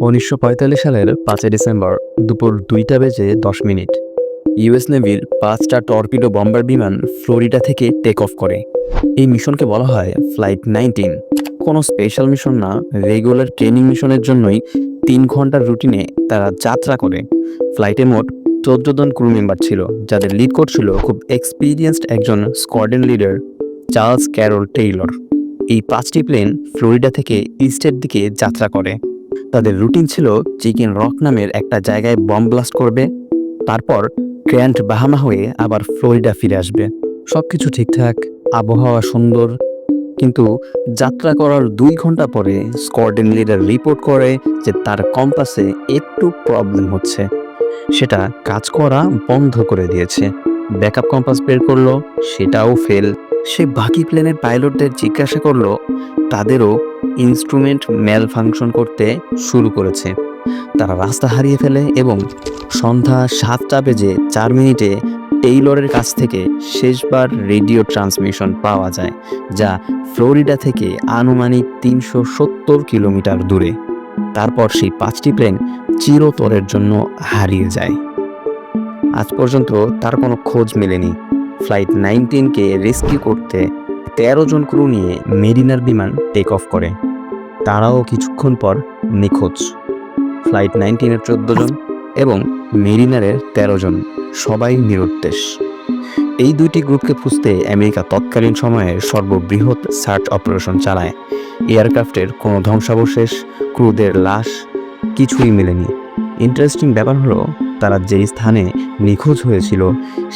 1945 সালের 5 ডিসেম্বর দুপুর 2টা বেজে 10 মিনিট ইউএস নেভির 5টা টর্পিডো বম্বার বিমান ফ্লোরিডা থেকে টেক অফ করে। এই মিশনকে বলা হয় ফ্লাইট 19। কোনো স্পেশাল মিশন না, রেগুলার ট্রেনিং মিশনের জন্যই 3 ঘন্টার রুটিনে তারা যাত্রা করে। ফ্লাইটে মোট 14 জন ক্রু মেম্বার ছিল, যাদের লিড করছিল খুব এক্সপিরিয়েন্সড একজন squadron leader Charles Carroll Taylor. এই 5টি প্লেন ফ্লোরিডা থেকে ইস্টের দিকে যাত্রা করে। তাদের রুটিন ছিল চিকেন রক নামের একটা জায়গায় বম্ব ব্লাস্ট করবে, তারপর গ্র্যান্ড বাহামা হয়ে আবার ফ্লোরিডা ফিরে আসবে। সব কিছু ঠিকঠাক, আবহাওয়া সুন্দর, কিন্তু যাত্রা করার 2 ঘন্টা পরে স্কোয়াড্রন লিডার রিপোর্ট করে যে তার কম্পাসে একটু প্রবলেম হচ্ছে। সেটা কাজ করা বন্ধ করে দিয়েছে। ব্যাকআপ কম্পাস বের করলো, সেটাও ফেল। সে বাকি প্লেনের পাইলটদের জিজ্ঞাসা করলো, তাদেরও ইনস্ট্রুমেন্ট ম্যাল ফাংশন করতে শুরু করেছে। তারা রাস্তা হারিয়ে ফেলে এবং সন্ধ্যা 7টা বেজে 4 মিনিটে টেইলরের কাছ থেকে শেষবার রেডিও ট্রান্সমিশন পাওয়া যায়, যা ফ্লোরিডা থেকে আনুমানিক 370 কিলোমিটার দূরে। তারপর সেই 5টি প্লেন চিরতরের জন্য হারিয়ে যায়। আজ পর্যন্ত তার কোনো খোঁজ মেলেনি। ফ্লাইট 19কে রেস্কিউ করতে 13 জন ক্রু নিয়ে মেরিনার বিমান টেক অফ করে। তারাও কিছুক্ষণ পর নিখোঁজ। ফ্লাইট 19-এর 14 জন এবং মেরিনারের 13 জন সবাই নিরুদ্দেশ। এই 2টি গ্রুপকে খুঁজতে আমেরিকা তৎকালীন সময়ে সর্ববৃহৎ সার্চ অপারেশন চালায়। এয়ারক্রাফটের কোনো ধ্বংসাবশেষ, ক্রুদের লাশ কিছুই মেলেনি। ইন্টারেস্টিং ব্যাপার হলো, তারা যেই স্থানে নিখোঁজ হয়েছিল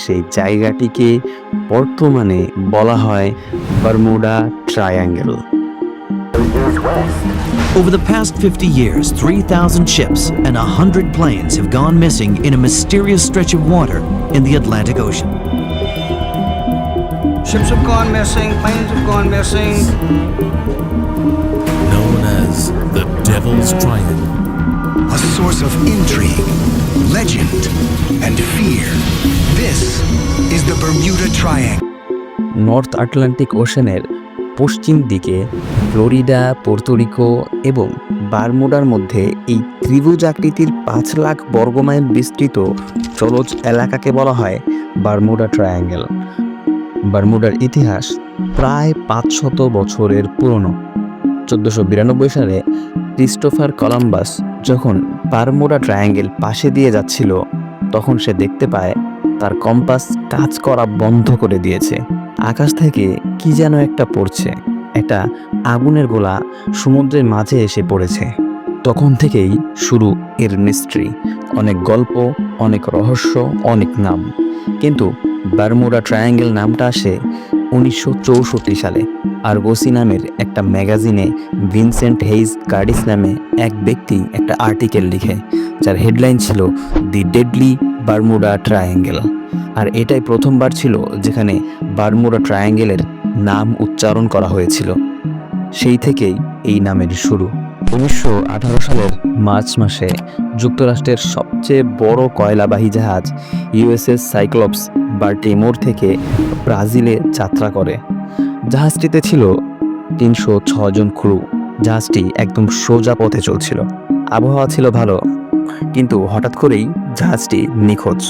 সেই জায়গাটিকে বর্তমানে বলা হয় Bermuda triangle. Over the past 50 years, 3,000 ships and 100 planes have gone missing in a mysterious stretch of water in the Atlantic Ocean. Ships have gone missing, planes have gone missing. Known as the Devil's Triangle. A source of intrigue, legend, and fear. This is the Bermuda Triangle. North Atlantic ওশেনের পশ্চিম দিকে Florida, পোর্তোরিকো এবং বারমুডার মধ্যে এই ত্রিভুজ আকৃতির 5 লাখ বর্গমাইল বিস্তৃত জলজ এলাকাকে বলা হয় বারমুডা ট্রায়াঙ্গেল। বারমুডার ইতিহাস প্রায় 500 বছরের পুরনো। 1492 সালে ক্রিস্টোফার কলম্বাস যখন বারমুডা ট্রায়াঙ্গেল পাশে দিয়ে যাচ্ছিল, তখন সে দেখতে পায় তার কম্পাস কাজ করা বন্ধ করে দিয়েছে। আকাশ থেকে কি যেন একটা পড়ছে, একটা আগুনের গোলা সমুদ্রের মাঝে এসে পড়েছে। তখন থেকেই শুরু এর মিস্ট্রি। অনেক গল্প, অনেক রহস্য, অনেক নাম। কিন্তু বারমুডা ট্রায়াঙ্গেল নামটা আসে 1964 সালে আরগোসি নামের একটা ম্যাগাজিনে ভিনসেন্ট হেইজ কার্ডিস নামে এক ব্যক্তি একটা আর্টিকেল লিখে, যার হেডলাইন ছিল দি ডেডলি বারমুডা ট্রায়াঙ্গেল। আর এটাই প্রথমবার ছিল যেখানে বারমুডা ট্রায়াঙ্গেলের নাম উচ্চারণ করা হয়েছিল। সেই থেকেই এই নামের শুরু। 1918 সালের মার্চ মাসে যুক্তরাষ্ট্রের সবচেয়ে বড় কয়লাবাহী জাহাজ ইউএসএস সাইক্লপস বাল্টিমোর থেকে ব্রাজিলে যাত্রা করে। জাহাজটিতে ছিল 306 জন ক্রু। জাহাজটি একদম সোজা পথে চলছিল, আবহাওয়া ছিল ভালো, কিন্তু হঠাৎ করেই জাহাজটি নিখোঁজ।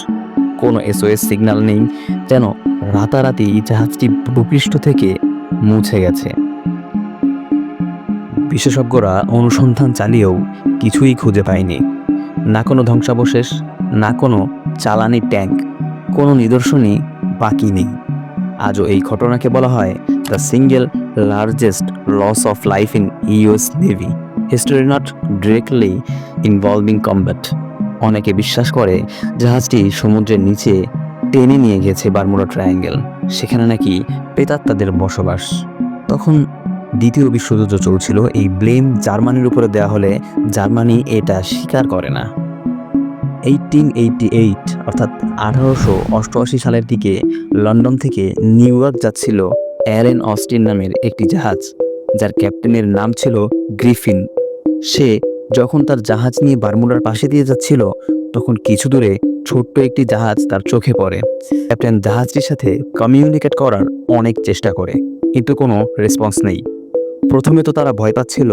কোনো এসওএস সিগন্যাল নেই, যেন রাতারাতি জাহাজটি ভূপৃষ্ঠ থেকে মুছে গেছে। বিশেষজ্ঞরা অনুসন্ধান চালিয়েও কিছুই খুঁজে পায়নি। না কোনো ধ্বংসাবশেষ, না কোনো জ্বালানি ট্যাঙ্ক, কোনো নিদর্শনই বাকি নেই। আজও এই ঘটনাকে বলা হয় the single largest loss of life in US navy. History not directly involving combat. অনেকে বিশ্বাস করে জাহাজটি সমুদ্রের নিচে টেনে নিয়ে গেছে বারমুডা ট্রায়াঙ্গেল। সেখানে নাকি প্রেতাত্মাদের বসবাস। তখন দ্বিতীয় বিশ্বযুদ্ধ চলছিল। এই ব্লেম জার্মানির উপরে দেওয়া হলে জার্মানি এটা স্বীকার করে না। 1888 অর্থাৎ 1888 সালের দিকে লন্ডন থেকে নিউ ইয়র্ক যাচ্ছিল অ্যালেন অস্টিন নামের একটি জাহাজ, যার ক্যাপ্টেনের নাম ছিল গ্রিফিন। সে যখন তার জাহাজ নিয়ে বারমুডার পাশে দিয়ে যাচ্ছিল, তখন কিছু দূরে ছোট্ট একটি জাহাজ তার চোখে পড়ে। ক্যাপ্টেন জাহাজটির সাথে কমিউনিকেট করার অনেক চেষ্টা করে, কিন্তু কোনো রেসপন্স নেই। প্রথমে তো তারা ভয় পাচ্ছিল,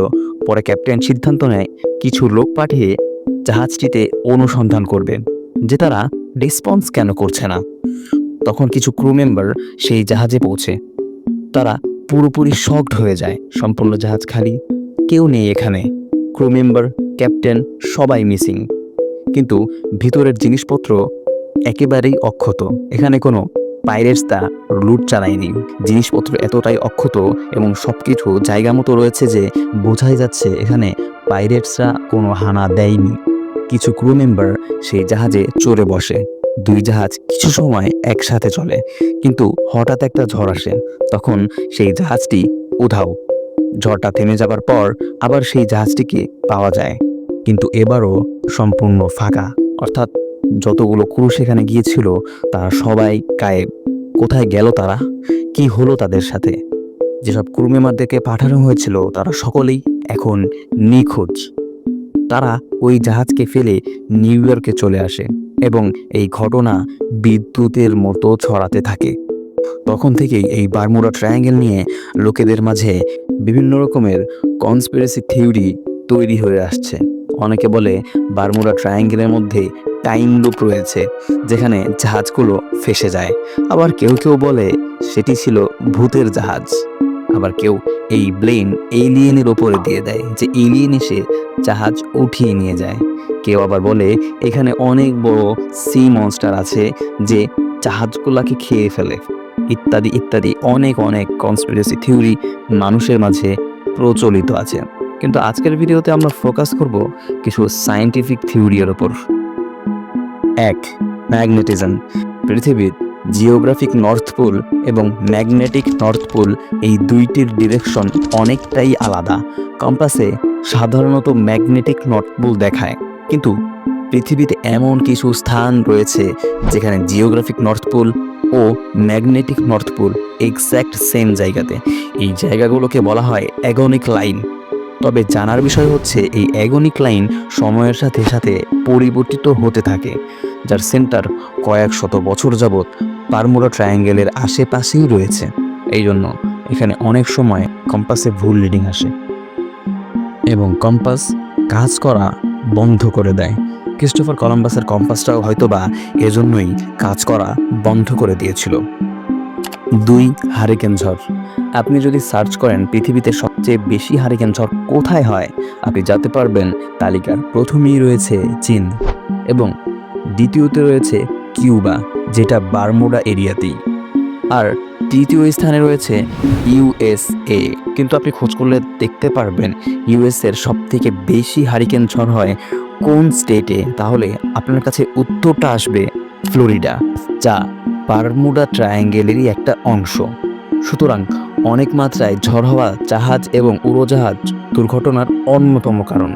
পরে ক্যাপ্টেন সিদ্ধান্ত নেয় কিছু লোক পাঠিয়ে জাহাজটিতে অনুসন্ধান করবে যে তারা রেসপন্স কেন করছে না। তখন কিছু ক্রু মেম্বার সেই জাহাজে পৌঁছে। তারা পুরোপুরি শকড হয়ে যায়, সম্পূর্ণ জাহাজ খালি, কেউ নেই এখানে। ক্রু মেম্বার, ক্যাপ্টেন সবাই মিসিং, কিন্তু ভিতরের জিনিসপত্র একেবারেই অক্ষত। এখানে কোনো পাইরেটস তা লুট চালায়নি। জিনিসপত্র এতটাই অক্ষত এবং সব কিছু জায়গা মতো রয়েছে যে বোঝাই যাচ্ছে এখানে পাইরেটসরা কোনো হানা দেয়নি। কিছু ক্রু মেম্বার সেই জাহাজে চড়ে বসে। দুই জাহাজ কিছু সময় একসাথে চলে, কিন্তু হঠাৎ একটা ঝড় আসে। তখন সেই জাহাজটি উধাও। ঝড়টা থেমে যাবার পর আবার সেই জাহাজটিকে পাওয়া যায়, কিন্তু এবারও সম্পূর্ণ ফাঁকা। অর্থাৎ যতগুলো ক্রু সেখানে গিয়েছিল তারা সবাই গায়েব। কোথায় গেল তারা? কি হলো তাদের সাথে? যেসব ক্রু মেম্বারদেরকে পাঠানো হয়েছিল তারা সকলেই এখন নিখোঁজ। তারা ওই জাহাজকে ফেলে নিউ ইয়র্কে চলে আসে এবং এই ঘটনা বিদ্যুতের মতো ছড়াতে থাকে। তখন থেকেই এই বারমুডা ট্রায়াঙ্গেল নিয়ে লোকেদের মাঝে বিভিন্ন রকমের কনস্পিরেসি থিওরি তৈরি হয়ে আসছে। অনেকে বলে বারমুডা ট্রায়াঙ্গেলের মধ্যে টাইম লুপ রয়েছে, যেখানে জাহাজগুলো ফেসে যায়। আবার কেউ কেউ বলে সেটি ছিল ভূতের জাহাজ। আবার কেউ এই ব্লেম এলিয়েনের ওপরে দিয়ে দেয়, যে এলিয়েন এসে জাহাজ উঠিয়ে নিয়ে যায়। কেউ আবার বলে এখানে অনেক বড় সি মনস্টার আছে যে জাহাজগুলোকে খেয়ে ফেলে, ইত্যাদি ইত্যাদি অনেক অনেক কনস্পিরেসি থিওরি মানুষের মাঝে প্রচলিত আছে। কিন্তু আজকের ভিডিওতে আমরা ফোকাস করব কিছু সায়েন্টিফিক থিওরির ওপর। 1. ম্যাগনেটিজম। পৃথিবীর জিওগ্রাফিক নর্থ পোল এবং ম্যাগনেটিক নর্থ পোল এই দুইটির ডিরেকশন অনেকটাই আলাদা। কম্পাসে সাধারণত ম্যাগনেটিক নর্থ পোল দেখায়, কিন্তু পৃথিবীতে এমন কিছু স্থান রয়েছে যেখানে জিওগ্রাফিক নর্থ পোল ও magnetic north pole exact same জায়গাতে। এই জায়গাগুলোকে বলা হয় অ্যাগনিক লাইন। তবে জানার বিষয় হচ্ছে এই অ্যাগনিক লাইন সময়ের সাথে সাথে পরিবর্তিত হতে থাকে, যার সেন্টার কয়েক শত বছর যাবৎ বারমুডা ট্রায়াঙ্গেলের আশেপাশেই রয়েছে। এই জন্য এখানে অনেক সময় কম্পাসে ভুল রিডিং আসে এবং কম্পাস কাজ করা বন্ধ করে দেয়। ক্রিস্টোফার কলম্বাসের কম্পাসটাও হয়তোবা এজন্যই কাজ করা বন্ধ করে দিয়েছিল। 2. হারিকেন ঝড়। আপনি যদি সার্চ করেন পৃথিবীতে সবচেয়ে বেশি হারিকেন ঝড় কোথায় হয়, আপনি জানতে পারবেন তালিকার প্রথমেই রয়েছে চীন এবং দ্বিতীয়তে রয়েছে কিউবা, যেটা বারমুডা এরিয়াতেই, আর তৃতীয় স্থানে রয়েছে ইউএসএ। কিন্তু আপনি খোঁজ করলে দেখতে পারবেন ইউএসএর সবথেকে বেশি হারিকেন ঝড় হয় কোন স্টেটে। তাহলে আপনার কাছে উত্তরটা আসবে ফ্লোরিডা, যা বারমুডা ট্রায়াঙ্গেলেরই একটা অংশ। সুতরাং অনেক মাত্রায় ঝড় হওয়া জাহাজ এবং উড়োজাহাজ দুর্ঘটনার অন্যতম কারণ।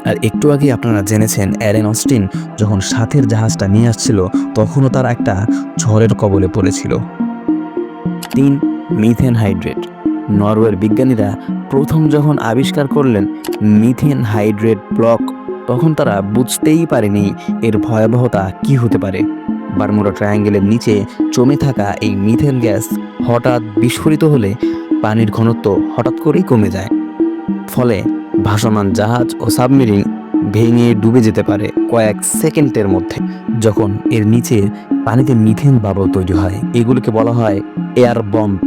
আর একটু আগে আপনারা জেনেছেন অ্যালেন অস্টিন যখন সাথের জাহাজটা নিয়ে আসছিল তখনও তার একটা ঝড়ের কবলে পড়েছিল। 3. Methane hydrate. নরওয়ের বিজ্ঞানীরা প্রথম যখন আবিষ্কার করলেন মিথেন হাইড্রেট ব্লক, তখন তারা বুঝতেই পারেনি এর ভয়াবহতা কি হতে পারে। বারমুডা ট্রায়াঙ্গেলের নিচে জমে থাকা এই মিথেন গ্যাস হঠাৎ বিস্ফোরিত হলে পানির ঘনত্ব হঠাৎ করেই কমে যায়, ফলে ভাসমান জাহাজ ও সাবমেরিন ভেঙে ডুবে যেতে পারে কয়েক সেকেন্ডের মধ্যে। যখন এর নিচে পানিতে মিথেন বাবল তৈরি হয়, এগুলোকে বলা হয় এয়ার বম্ব।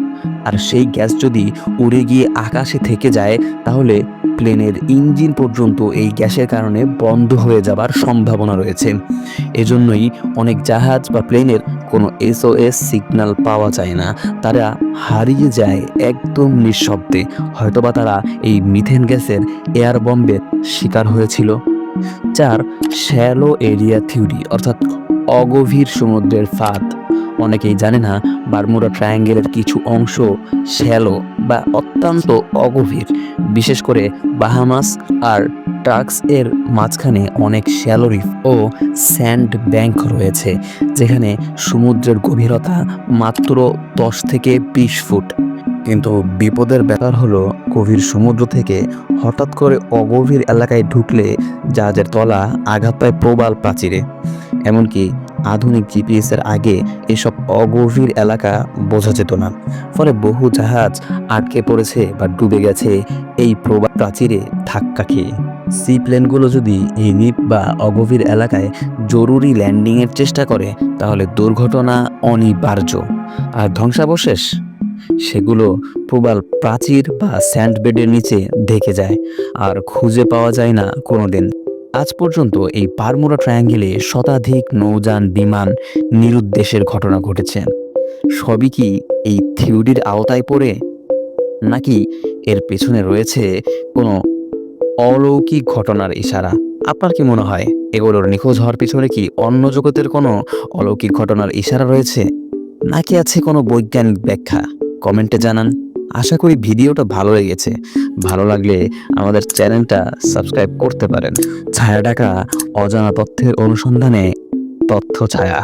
আর সেই গ্যাস যদি উড়ে গিয়ে আকাশে থেকে যায় তাহলে প্লেনের ইঞ্জিন পর্যন্ত এই গ্যাসের কারণে বন্ধ হয়ে যাবার সম্ভাবনা রয়েছে। এজন্যই অনেক জাহাজ বা প্লেনের কোনো SOS সিগন্যাল পাওয়া যায় না, তারা হারিয়ে যায় একদম নিঃশব্দে। হয়তোবা তারা এই মিথেন গ্যাসের এয়ার বম্বের শিকার হয়েছিল। 4. শ্যালো এরিয়া থিওরি, অর্থাৎ অগভীর সমুদ্রের ফাঁদ। অনেকেই জানে না বারমুডা ট্রায়াঙ্গেলের কিছু অংশ শ্যালো বা অত্যন্ত অগভীর। বিশেষ করে বাহামাস আর টার্কস এর মাঝখানে অনেক শ্যালো রিফ ও স্যান্ড ব্যাংক রয়েছে, যেখানে সমুদ্রের গভীরতা মাত্র 10 থেকে 20 ফুট। কিন্তু বিপদের ব্যাপার হলো গভীর সমুদ্র থেকে হঠাৎ করে অগভীর এলাকায় ঢুকলে জাহাজের তলা আঘাত পায় প্রবাল প্রাচীরে। এমনকি আধুনিক জিপিএসের আগে এসব অগভীর এলাকা বোঝা যেত না। ফলে বহু জাহাজ আটকে পড়েছে বা ডুবে গেছে এই প্রবাল প্রাচীরে ধাক্কা খেয়ে। সি প্লেনগুলো যদি এই দ্বীপ বা অগভীর এলাকায় জরুরি ল্যান্ডিংয়ের চেষ্টা করে তাহলে দুর্ঘটনা অনিবার্য। আর ধ্বংসাবশেষ সেগুলো প্রবাল প্রাচীর বা স্যান্ডবেডের নিচে ঢেকে যায় আর খুঁজে পাওয়া যায় না কোনোদিন। আজ পর্যন্ত এই বারমুডা ট্রায়াঙ্গেলে শতাধিক নৌযান বিমান নিরুদ্দেশের ঘটনা ঘটেছে। সবই কি এই থিওরির আওতায় পড়ে, নাকি এর পেছনে রয়েছে কোনো অলৌকিক ঘটনার ইশারা? আপনার কি মনে হয় এগুলোর নিখোঁজ হওয়ার পিছনে কি অন্য জগতের কোনো অলৌকিক ঘটনার ইশারা রয়েছে, নাকি আছে কোনো বৈজ্ঞানিক ব্যাখ্যা? কমেন্টে জানান। আশা করি ভিডিওটা ভালো লেগেছে। ভালো লাগলে আমাদের চ্যানেলটা সাবস্ক্রাইব করতে পারেন। ছায়া ঢাকা অজানা তথ্যের অনুসন্ধানে তথ্য ছায়া।